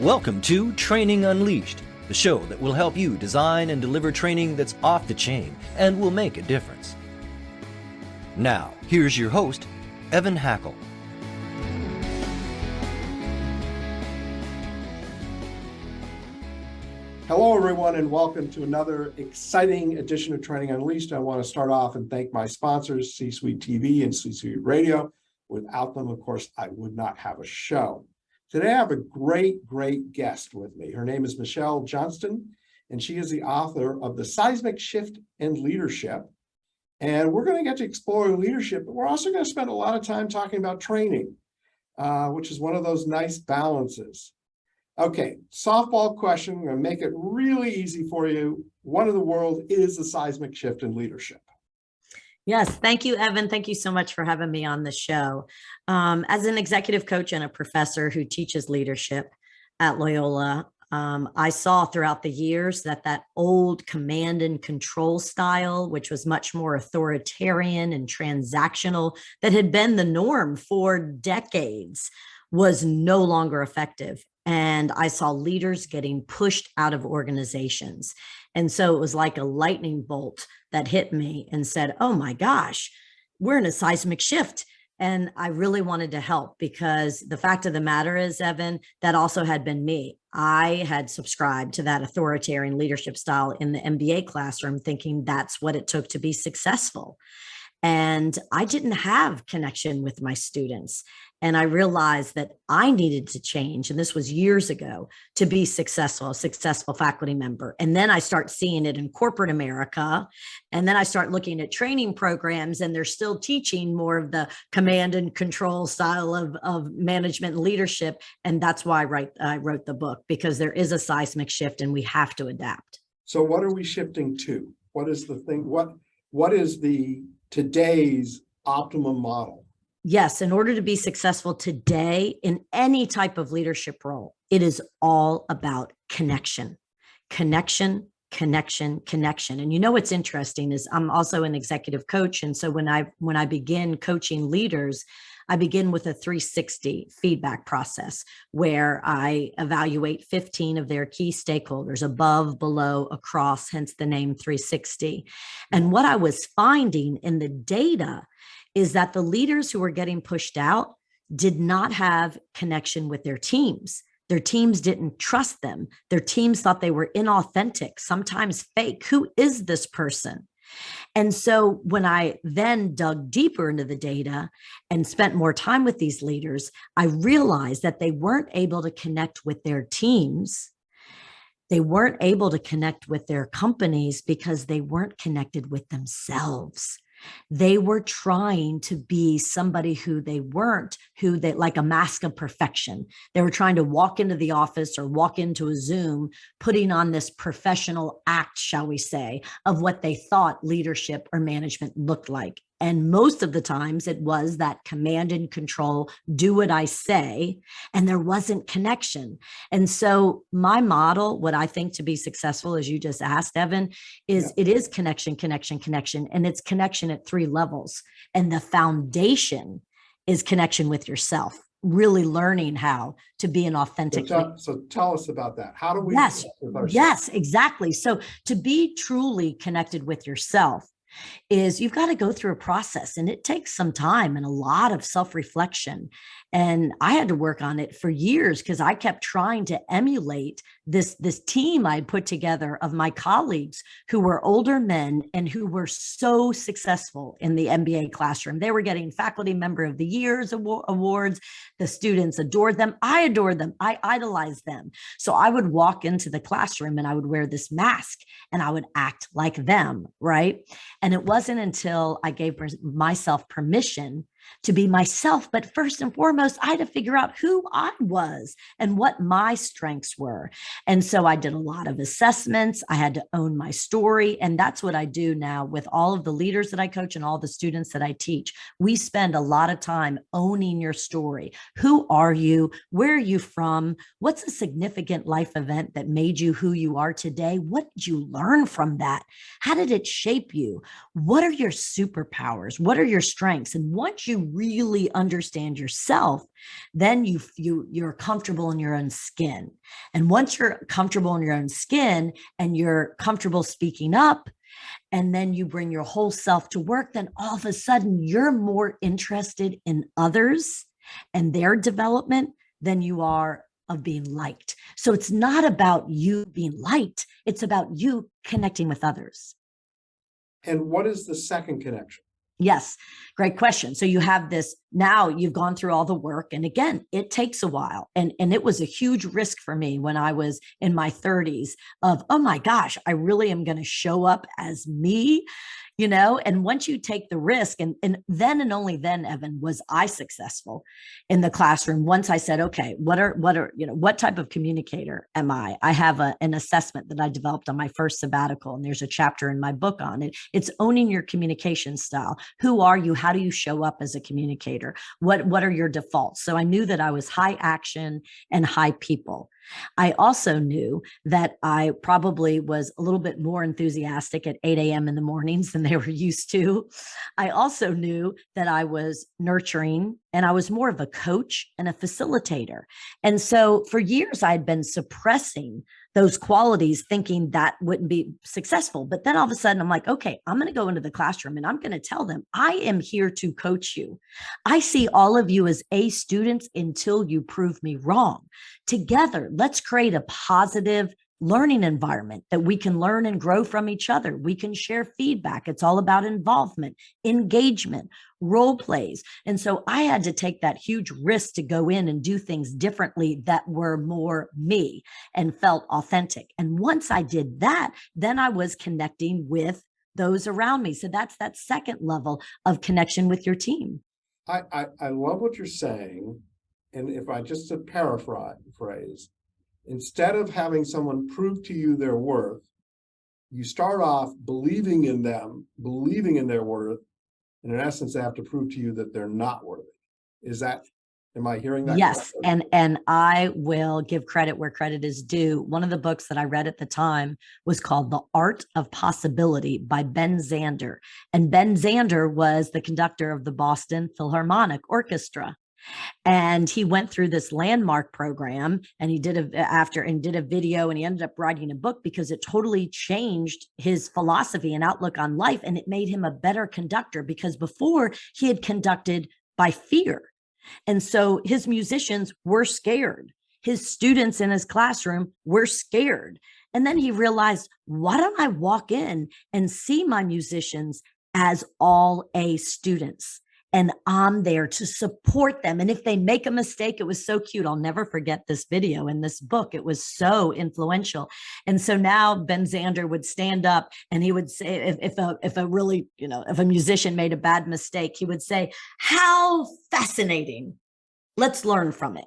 Welcome to Training Unleashed, the show that will help you design and deliver training that's off the chain and will make a difference. Now, here's your host, Evan Hackel. Hello, everyone, and welcome to another exciting edition of Training Unleashed. I want to start off and thank my sponsors, C-Suite TV and C-Suite Radio. Without them, of course, I would not have a show. Today, I have a great guest with me. Her name is Michelle Johnston, and she is the author of The Seismic Shift in Leadership. And we're going to get to explore leadership, but we're also going to spend a lot of time talking about training, which is one of those nice balances. Okay, softball question. I'm going to make it really easy for you. What in the world is the seismic shift in leadership? Yes, thank you, Evan. Thank you so much for having me on the show. As an executive coach and a professor who teaches leadership at Loyola, I saw throughout the years that old command and control style, which was much more authoritarian and transactional, that had been the norm for decades, was no longer effective. And I saw leaders getting pushed out of organizations. And so it was like a lightning bolt that hit me and said, oh my gosh, we're in a seismic shift. And I really wanted to help, because the fact of the matter is, Evan, that also had been me. I had subscribed to that authoritarian leadership style in the MBA classroom, thinking that's what it took to be successful. And I didn't have connection with my students. And I realized that I needed to change. And this was years ago, to be successful, a successful faculty member. And then I start seeing it in corporate America. And then I start looking at training programs, and they're still teaching more of the command and control style of management and leadership. And that's why I wrote the book, because there is a seismic shift and we have to adapt. So what are we shifting to? What is the thing? What is today's optimum model? Yes, in order to be successful today in any type of leadership role, it is all about connection. And you know what's interesting is I'm also an executive coach. And so when I begin coaching leaders, I begin with a 360 feedback process where I evaluate 15 of their key stakeholders, above, below, across, hence the name 360. And what I was finding in the data is that the leaders who were getting pushed out did not have connection with their teams. Their teams didn't trust them. Their teams thought they were inauthentic, sometimes fake. Who is this person? And so when I then dug deeper into the data and spent more time with these leaders, I realized that they weren't able to connect with their teams. They weren't able to connect with their companies because they weren't connected with themselves. They were trying to be somebody who they weren't, like a mask of perfection. They were trying to walk into the office or walk into a Zoom, putting on this professional act, shall we say, of what they thought leadership or management looked like. And most of the times it was that command and control, do what I say, and there wasn't connection. And so my model, what I think to be successful, as you just asked, Evan, is it is connection. And it's connection at 3 levels. And the foundation is connection with yourself, really learning how to be an authentic. So tell us about that. How do we? Yes, exactly. So to be truly connected with yourself is you've got to go through a process, and it takes some time and a lot of self-reflection. And I had to work on it for years because I kept trying to emulate this team I'd put together of my colleagues who were older men and who were so successful in the MBA classroom. They were getting Faculty Member of the Year's awards. The students adored them. I adored them. I idolized them. So I would walk into the classroom and I would wear this mask and I would act like them, right? And it wasn't until I gave myself permission to be myself. But first and foremost, I had to figure out who I was and what my strengths were. And so I did a lot of assessments. I had to own my story. And that's what I do now with all of the leaders that I coach and all the students that I teach. We spend a lot of time owning your story. Who are you? Where are you from? What's a significant life event that made you who you are today? What did you learn from that? How did it shape you? What are your superpowers? What are your strengths? And once you you really understand yourself, then you're comfortable in your own skin. And once you're comfortable in your own skin and you're comfortable speaking up, and then you bring your whole self to work, then all of a sudden you're more interested in others and their development than you are of being liked. So it's not about you being liked, it's about you connecting with others. And what is the second connection? Yes, great question. So you have this, now you've gone through all the work. And again, it takes a while. And it was a huge risk for me when I was in my 30s of, oh my gosh, I really am going to show up as me, and once you take the risk, and then and only then, Evan, was I successful in the classroom. Once I said, okay, what type of communicator am I? I have an assessment that I developed on my first sabbatical, and there's a chapter in my book on it. It's owning your communication style. Who are you? How do you show up as a communicator? What are your defaults? So I knew that I was high action and high people. I also knew that I probably was a little bit more enthusiastic at 8 a.m. in the mornings than they were used to. I also knew that I was nurturing, and I was more of a coach and a facilitator. And so for years, I'd been suppressing those qualities, thinking that wouldn't be successful. But then all of a sudden, I'm like, okay, I'm going to go into the classroom and I'm going to tell them, I am here to coach you. I see all of you as A students until you prove me wrong. Together, let's create a positive learning environment that we can learn and grow from each other. We can share feedback. It's all about involvement, engagement, role plays. And so I had to take that huge risk to go in and do things differently that were more me and felt authentic. And once I did that, then I was connecting with those around me. So that's that second level of connection with your team. I love what you're saying. And if I just to paraphrase, instead of having someone prove to you their worth, you start off believing in them, believing in their worth, and in essence, they have to prove to you that they're not worthy. Am I hearing that? Yes. And I will give credit where credit is due. One of the books that I read at the time was called The Art of Possibility by Ben Zander. And Ben Zander was the conductor of the Boston Philharmonic Orchestra. And he went through this landmark program, and he did a video, and he ended up writing a book because it totally changed his philosophy and outlook on life. And it made him a better conductor, because before he had conducted by fear. And so his musicians were scared. His students in his classroom were scared. And then he realized, why don't I walk in and see my musicians as all A students? And I'm there to support them. And if they make a mistake, it was so cute. I'll never forget this video in this book. It was so influential. And so now Ben Zander would stand up and he would say, if a musician made a bad mistake, he would say, how fascinating. Let's learn from it.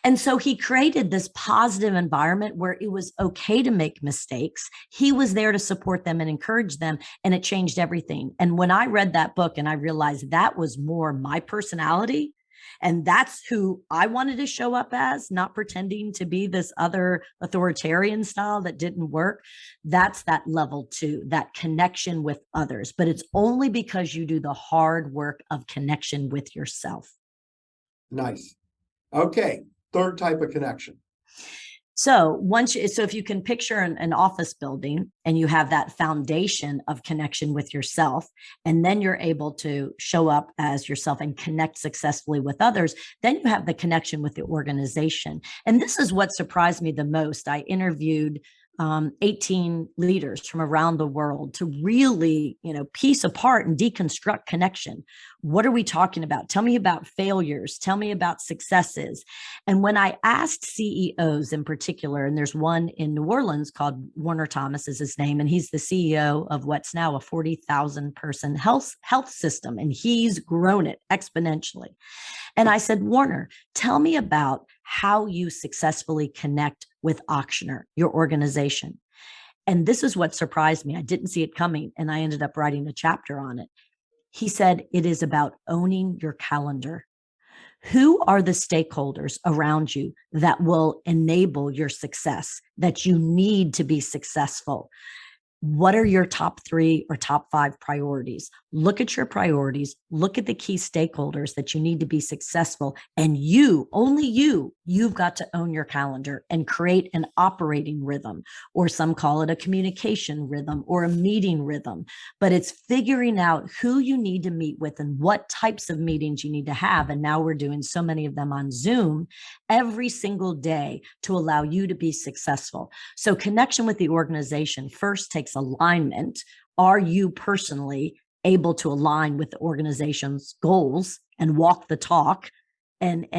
And so he created this positive environment where it was okay to make mistakes. He was there to support them and encourage them, and it changed everything. And when I read that book and I realized that was more my personality, and that's who I wanted to show up as, not pretending to be this other authoritarian style that didn't work, that's that level 2, that connection with others. But it's only because you do the hard work of connection with yourself. Nice. Okay, third type of connection. So if you can picture an office building and you have that foundation of connection with yourself, and then you're able to show up as yourself and connect successfully with others, then you have the connection with the organization. And this is what surprised me the most. I interviewed 18 leaders from around the world to really, piece apart and deconstruct connection. What are we talking about? Tell me about failures. Tell me about successes. And when I asked CEOs in particular, and there's one in New Orleans called Warner Thomas is his name, and he's the CEO of what's now a 40,000 person health system, and he's grown it exponentially. And I said, Warner, tell me about how you successfully connect with Auctioner, your organization. And this is what surprised me. I didn't see it coming, and I ended up writing a chapter on it. He said, it is about owning your calendar. Who are the stakeholders around you that will enable your success, that you need to be successful? What are your top 3 or top 5 priorities? Look at your priorities, look at the key stakeholders that you need to be successful. And you, only you've got to own your calendar and create an operating rhythm, or some call it a communication rhythm or a meeting rhythm. But it's figuring out who you need to meet with and what types of meetings you need to have. And now we're doing so many of them on Zoom every single day to allow you to be successful. So connection with the organization first takes alignment. Are you personally able to align with the organization's goals and walk the talk and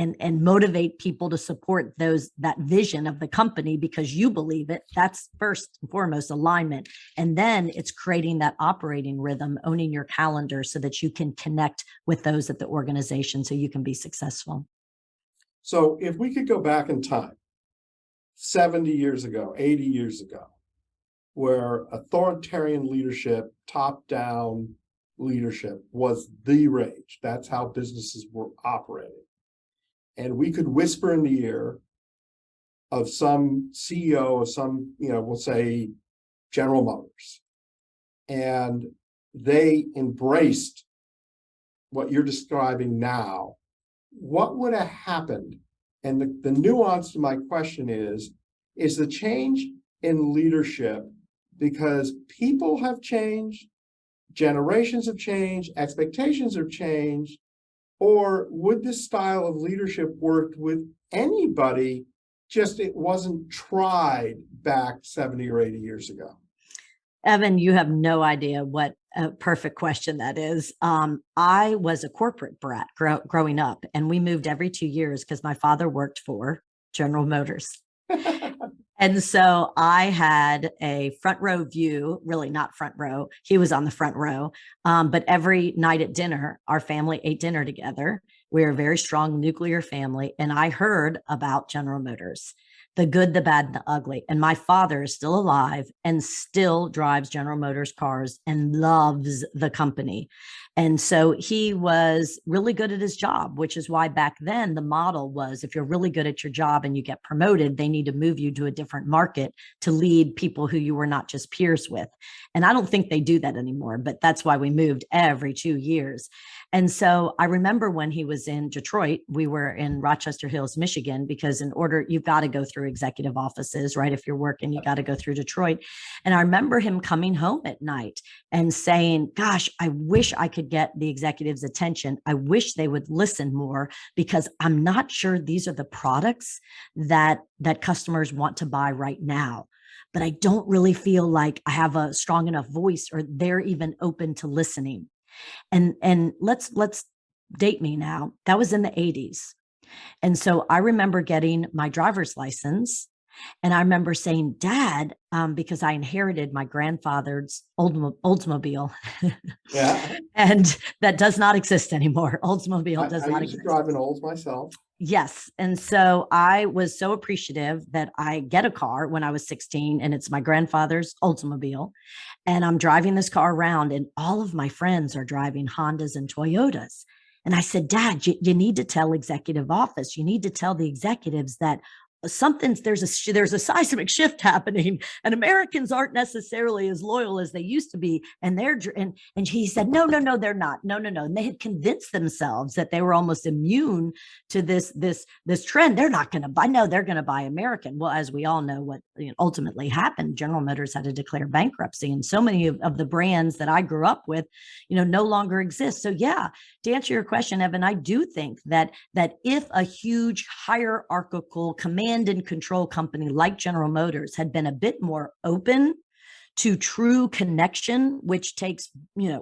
motivate people to support that vision of the company because you believe it? That's first and foremost alignment. And then it's creating that operating rhythm, owning your calendar so that you can connect with those at the organization so you can be successful. So if we could go back in time, 70 years ago, 80 years ago, where authoritarian leadership, top-down leadership was the rage. That's how businesses were operating. And we could whisper in the ear of some CEO of some, we'll say General Motors, and they embraced what you're describing now. What would have happened? And the nuance to my question is the change in leadership because people have changed, generations have changed, expectations have changed, or would this style of leadership work with anybody, just it wasn't tried back 70 or 80 years ago? Evan, you have no idea what a perfect question that is. I was a corporate brat growing up, and we moved every 2 years because my father worked for General Motors. And so I had a front row view, really not front row. He was on the front row. But every night at dinner, our family ate dinner together. We are a very strong nuclear family. And I heard about General Motors, the good, the bad, and the ugly. And my father is still alive and still drives General Motors cars and loves the company. And so he was really good at his job, which is why back then the model was if you're really good at your job and you get promoted, they need to move you to a different market to lead people who you were not just peers with. And I don't think they do that anymore, but that's why we moved every 2 years. And so I remember when he was in Detroit, we were in Rochester Hills, Michigan, because you've got to go through executive offices, right? If you're working, you got to go through Detroit. And I remember him coming home at night and saying, gosh, I wish I could get the executives' attention. I wish they would listen more because I'm not sure these are the products that customers want to buy right now. But I don't really feel like I have a strong enough voice or they're even open to listening. And let's date me now. That was in the 80s. And so I remember getting my driver's license. And I remember saying, Dad, because I inherited my grandfather's Oldsmobile. Yeah. And that does not exist anymore. Oldsmobile does not exist. I used to drive an Olds myself. Yes. And so I was so appreciative that I get a car when I was 16 and it's my grandfather's Oldsmobile. And I'm driving this car around and all of my friends are driving Hondas and Toyotas. And I said, Dad, you need to tell executive office. You need to tell the executives that there's a seismic shift happening and Americans aren't necessarily as loyal as they used to be. And he said, no, they're not. No. And they had convinced themselves that they were almost immune to this trend. They're not going to buy. No, they're going to buy American. Well, as we all know, what ultimately happened, General Motors had to declare bankruptcy. And so many of the brands that I grew up with, no longer exist. So yeah, to answer your question, Evan, I do think that if a huge hierarchical command and control company like General Motors had been a bit more open to true connection, which takes,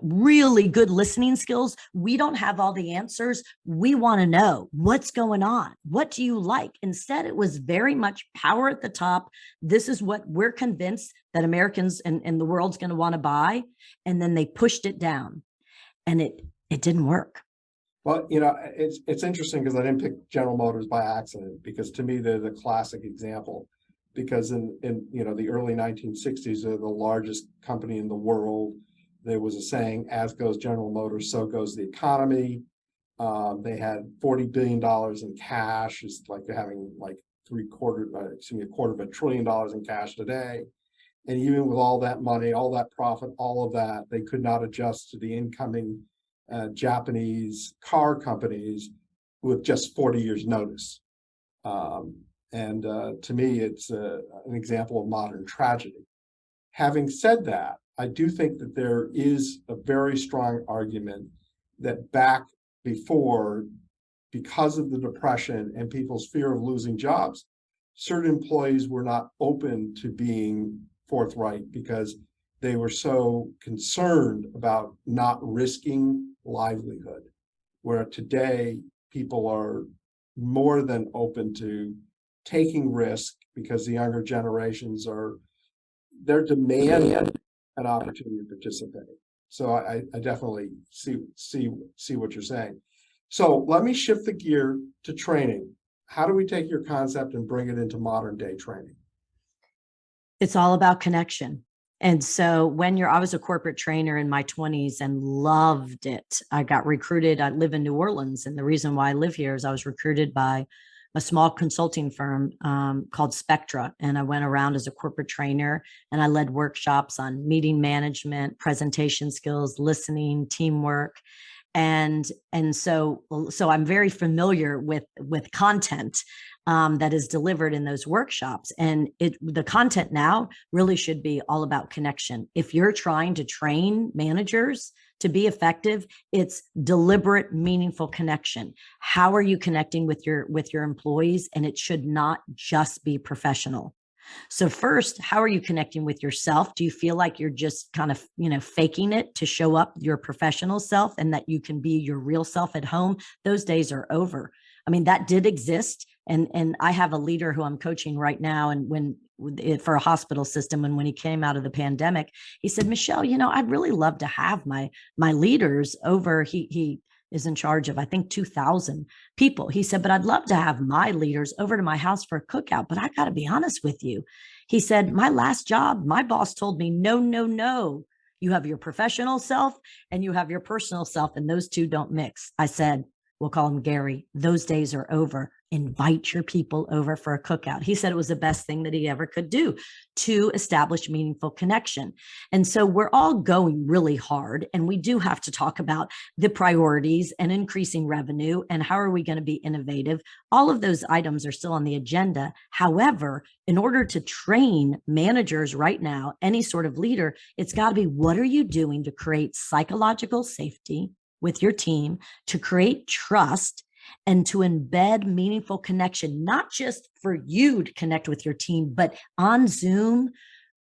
really good listening skills. We don't have all the answers. We want to know what's going on. What do you like? Instead, it was very much power at the top. This is what we're convinced that Americans and the world's going to want to buy. And then they pushed it down and it didn't work. Well, it's interesting because I didn't pick General Motors by accident, because to me, they're the classic example. Because in the early 1960s, they're the largest company in the world. There was a saying, as goes General Motors, so goes the economy. They had $40 billion in cash. It's like they're having like a quarter of $1 trillion in cash today. And even with all that money, all that profit, all of that, they could not adjust to the incoming Japanese car companies with just 40 years notice. And to me, it's an example of modern tragedy. Having said that, I do think that there is a very strong argument that back before, because of the Depression and people's fear of losing jobs, certain employees were not open to being forthright because they were so concerned about not risking livelihood. Where today, people are more than open to taking risk because the younger generations they're demanding an opportunity to participate. So I definitely see what you're saying. So let me shift the gear to training. How do we take your concept and bring it into modern day training? It's all about connection. And so I was a corporate trainer in my 20s and loved it. I got recruited. I live in New Orleans. And the reason why I live here is I was recruited by a small consulting firm called Spectra. And I went around as a corporate trainer and I led workshops on meeting management, presentation skills, listening, teamwork. And so I'm very familiar with content that is delivered in those workshops. And the content now really should be all about connection. If you're trying to train managers to be effective, it's deliberate, meaningful connection. How are you connecting with your employees? And it should not just be professional. So first, how are you connecting with yourself? Do you feel like you're just kind of, faking it to show up your professional self and that you can be your real self at home? Those days are over. I mean, that did exist. And I have a leader who I'm coaching right now. And for a hospital system, and when he came out of the pandemic, he said, Michelle, I'd really love to have my leaders over. He is in charge of, I think, 2,000 people. He said, but I'd love to have my leaders over to my house for a cookout. But I got to be honest with you. He said, my last job, my boss told me, no, no, no. You have your professional self and you have your personal self, and those two don't mix. I said, we'll call him Gary. Those days are over. Invite your people over for a cookout. He said it was the best thing that he ever could do to establish meaningful connection. And so we're all going really hard, and we do have to talk about the priorities and increasing revenue and how are we going to be innovative. All of those items are still on the agenda. However, in order to train managers right now, any sort of leader, it's got to be, what are you doing to create psychological safety with your team, to create trust, and to embed meaningful connection, not just for you to connect with your team, but on Zoom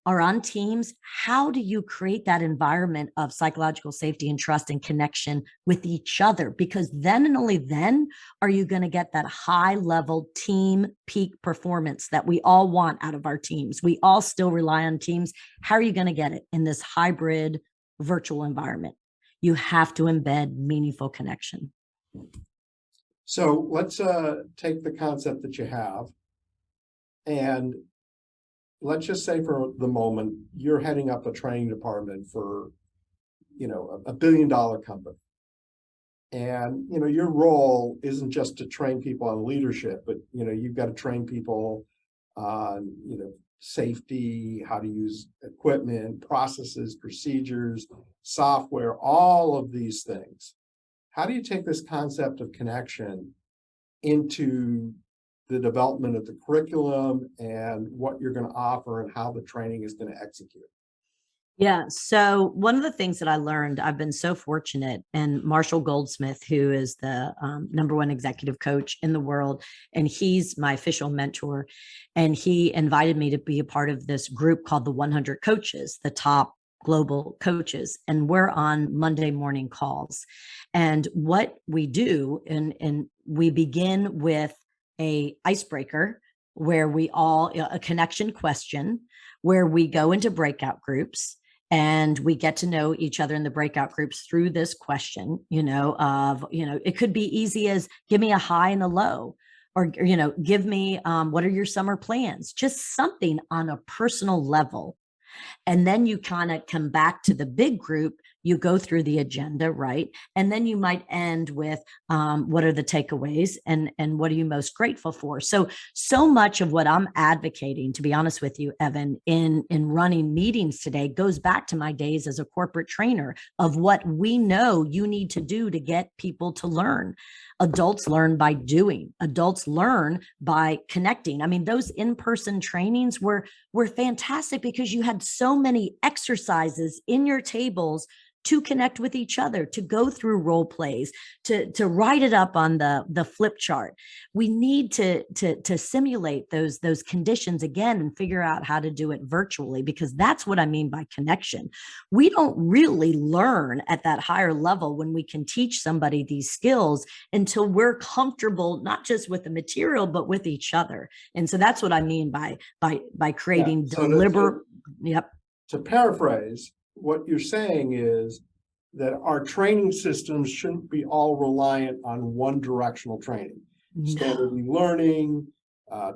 or on Teams. How do you create that environment of psychological safety and trust and connection with each other? Because then and only then are you going to get that high level team peak performance that we all want out of our teams. We all still rely on teams. How are you going to get it in this hybrid virtual environment? You have to embed meaningful connection. So let's take the concept that you have, and let's just say for the moment, you're heading up a training department for, $1 billion company. And, your role isn't just to train people on leadership, but, you've got to train people on, safety, how to use equipment, processes, procedures, software, all of these things. How do you take this concept of connection into the development of the curriculum and what you're going to offer and how the training is going to execute? Yeah. So one of the things that I learned, I've been so fortunate, and Marshall Goldsmith, who is the #1 executive coach in the world, and he's my official mentor, and he invited me to be a part of this group called the 100 Coaches, the top global coaches, and we're on Monday morning calls. And what we do, and we begin with a icebreaker where a connection question, where we go into breakout groups and we get to know each other in the breakout groups through this question, it could be easy as, give me a high and a low, or, give me, what are your summer plans? Just something on a personal level. And then you kind of come back to the big group you go through the agenda, right? And then you might end with what are the takeaways and what are you most grateful for? So much of what I'm advocating, to be honest with you, Evan, in running meetings today goes back to my days as a corporate trainer of what we know you need to do to get people to learn. Adults learn by doing. Adults learn by connecting. I mean, those in-person trainings were fantastic because you had so many exercises in your tables to connect with each other, to go through role plays, to write it up on the flip chart. We need to simulate those conditions again and figure out how to do it virtually, because that's what I mean by connection. We don't really learn at that higher level when we can teach somebody these skills until we're comfortable, not just with the material, but with each other. And so that's what I mean by creating deliberate. Yep. To paraphrase, what you're saying is that our training systems shouldn't be all reliant on one directional training. Standard e-learning,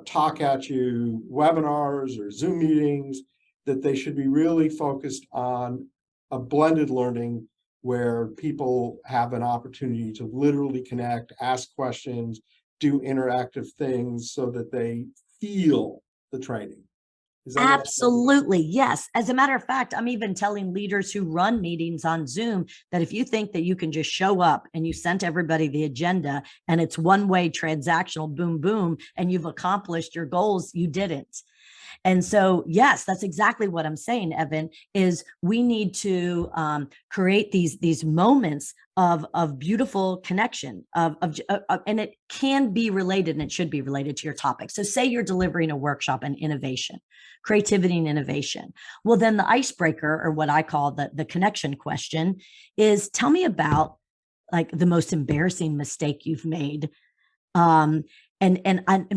talk at you, webinars or Zoom meetings, that they should be really focused on a blended learning where people have an opportunity to literally connect, ask questions, do interactive things so that they feel the training. Absolutely. Yes. As a matter of fact, I'm even telling leaders who run meetings on Zoom that if you think that you can just show up and you sent everybody the agenda and it's one-way transactional, boom, boom, and you've accomplished your goals, you didn't. And so, yes, that's exactly what I'm saying, Evan, is we need to create these moments of beautiful connection and it can be related and it should be related to your topic. So say you're delivering a workshop on innovation, creativity and innovation. Well, then the icebreaker, or what I call the connection question, is tell me about like the most embarrassing mistake you've made. And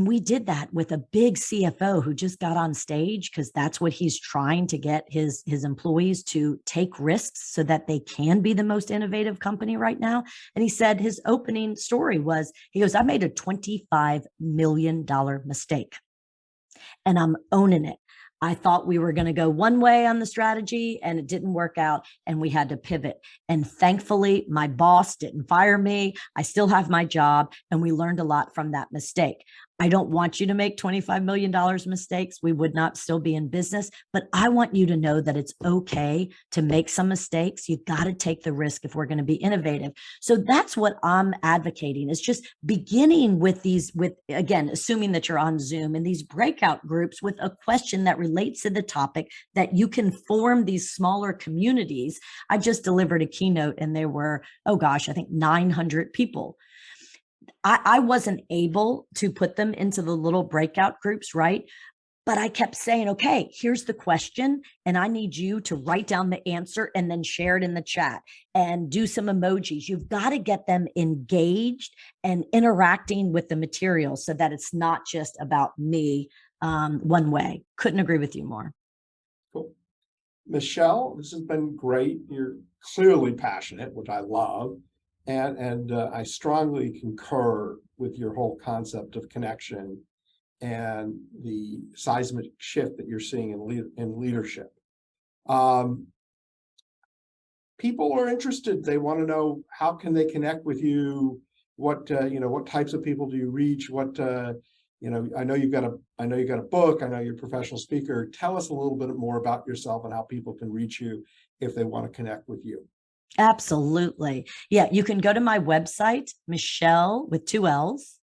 we did that with a big CFO who just got on stage because that's what he's trying to get his employees to take risks so that they can be the most innovative company right now. And he said his opening story was, he goes, I made a $25 million mistake and I'm owning it. I thought we were going to go one way on the strategy and it didn't work out and we had to pivot. And thankfully, my boss didn't fire me. I still have my job and we learned a lot from that mistake. I don't want you to make $25 million mistakes. We would not still be in business, but I want you to know that it's okay to make some mistakes. You've got to take the risk if we're going to be innovative. So that's what I'm advocating, is just beginning with again, assuming that you're on Zoom and these breakout groups with a question that relates to the topic, that you can form these smaller communities. I just delivered a keynote and there were, oh gosh, I think 900 people. I wasn't able to put them into the little breakout groups, right? But I kept saying, okay, here's the question, and I need you to write down the answer and then share it in the chat and do some emojis. You've got to get them engaged and interacting with the material so that it's not just about me one way. Couldn't agree with you more. Cool. Michelle, this has been great. You're clearly passionate, which I love. And I strongly concur with your whole concept of connection and the seismic shift that you're seeing in leadership. People are interested. They want to know, how can they connect with you? What types of people do you reach? I know you've got a book. I know you're a professional speaker. Tell us a little bit more about yourself and how people can reach you if they want to connect with you. Absolutely. Yeah, you can go to my website, Michelle with 2 L's,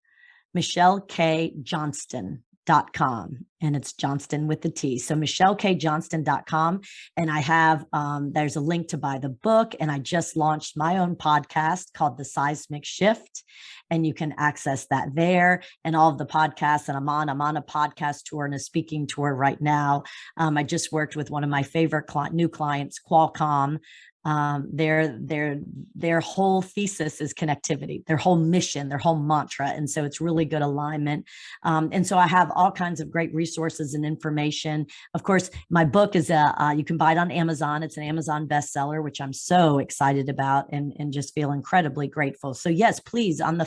michellekjohnston.com, and it's Johnston with the T. So michellekjohnston.com. And I have, there's a link to buy the book. And I just launched my own podcast called The Seismic Shift. And you can access that there, and all of the podcasts that I'm on a podcast tour and a speaking tour right now. I just worked with one of my favorite new clients, Qualcomm. Their whole thesis is connectivity, their whole mission, their whole mantra. And so it's really good alignment. And so I have all kinds of great resources and information. Of course, my book is you can buy it on Amazon. It's an Amazon bestseller, which I'm so excited about and just feel incredibly grateful. So yes, please, on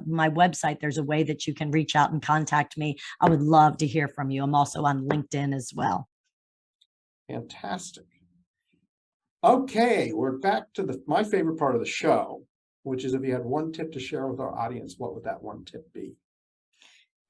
my website, there's a way that you can reach out and contact me. I would love to hear from you. I'm also on LinkedIn as well. Fantastic. Okay, we're back to my favorite part of the show, which is if you had one tip to share with our audience, what would that one tip be?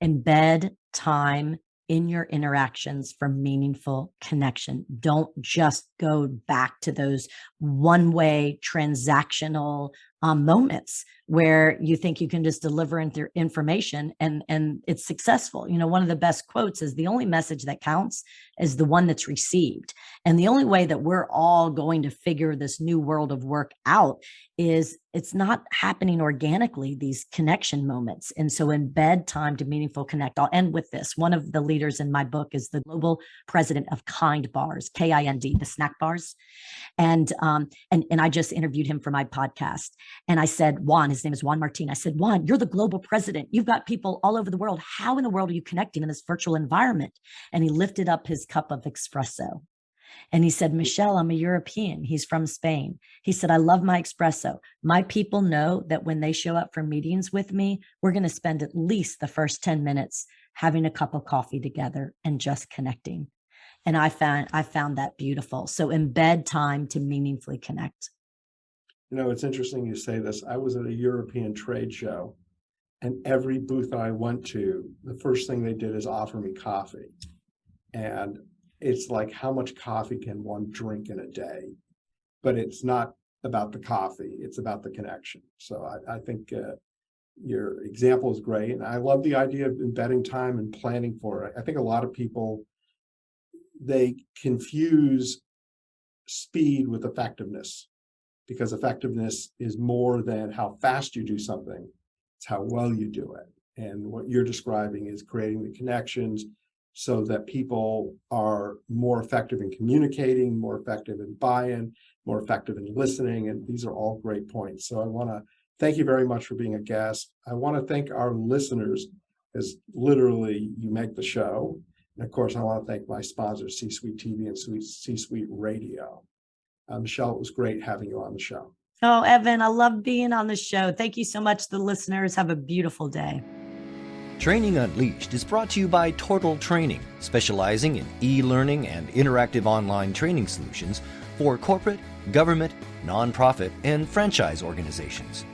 Embed time in your interactions for meaningful connection. Don't just go back to those one-way transactional moments where you think you can just deliver information and it's successful. You know, one of the best quotes is, the only message that counts is the one that's received. And the only way that we're all going to figure this new world of work out is it's not happening organically, these connection moments. And so embed time to meaningful connect. I'll end with this. One of the leaders in my book is the global president of Kind Bars, Kind, the snack bars. And I just interviewed him for my podcast. And I said, Juan, his name is Juan Martin. I said, Juan, you're the global president. You've got people all over the world. How in the world are you connecting in this virtual environment? And he lifted up his cup of espresso. And he said, Michelle, I'm a European. He's from Spain. He said, I love my espresso. My people know that when they show up for meetings with me, we're going to spend at least the first 10 minutes having a cup of coffee together and just connecting. And I found that beautiful. So embed time to meaningfully connect. You know, it's interesting you say this. I was at a European trade show, and every booth I went to, the first thing they did is offer me coffee. And it's like, how much coffee can one drink in a day? But it's not about the coffee, it's about the connection. So I think your example is great. And I love the idea of embedding time and planning for it. I think a lot of people, they confuse speed with effectiveness, because effectiveness is more than how fast you do something, it's how well you do it. And what you're describing is creating the connections so that people are more effective in communicating, more effective in buy-in, more effective in listening. And these are all great points. So I want to thank you very much for being a guest. I want to thank our listeners, as literally you make the show. And of course, I want to thank my sponsors, C-Suite TV and C-Suite Radio. Michelle, it was great having you on the show. Oh, Evan, I love being on the show. Thank you so much, the listeners. Have a beautiful day. Training Unleashed is brought to you by Tortal Training, specializing in e-learning and interactive online training solutions for corporate, government, nonprofit, and franchise organizations.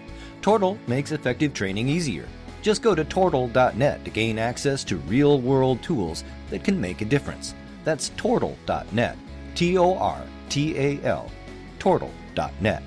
Tortal makes effective training easier. Just go to tortal.net to gain access to real-world tools that can make a difference. That's tortal.net, Tortal, tortal.net.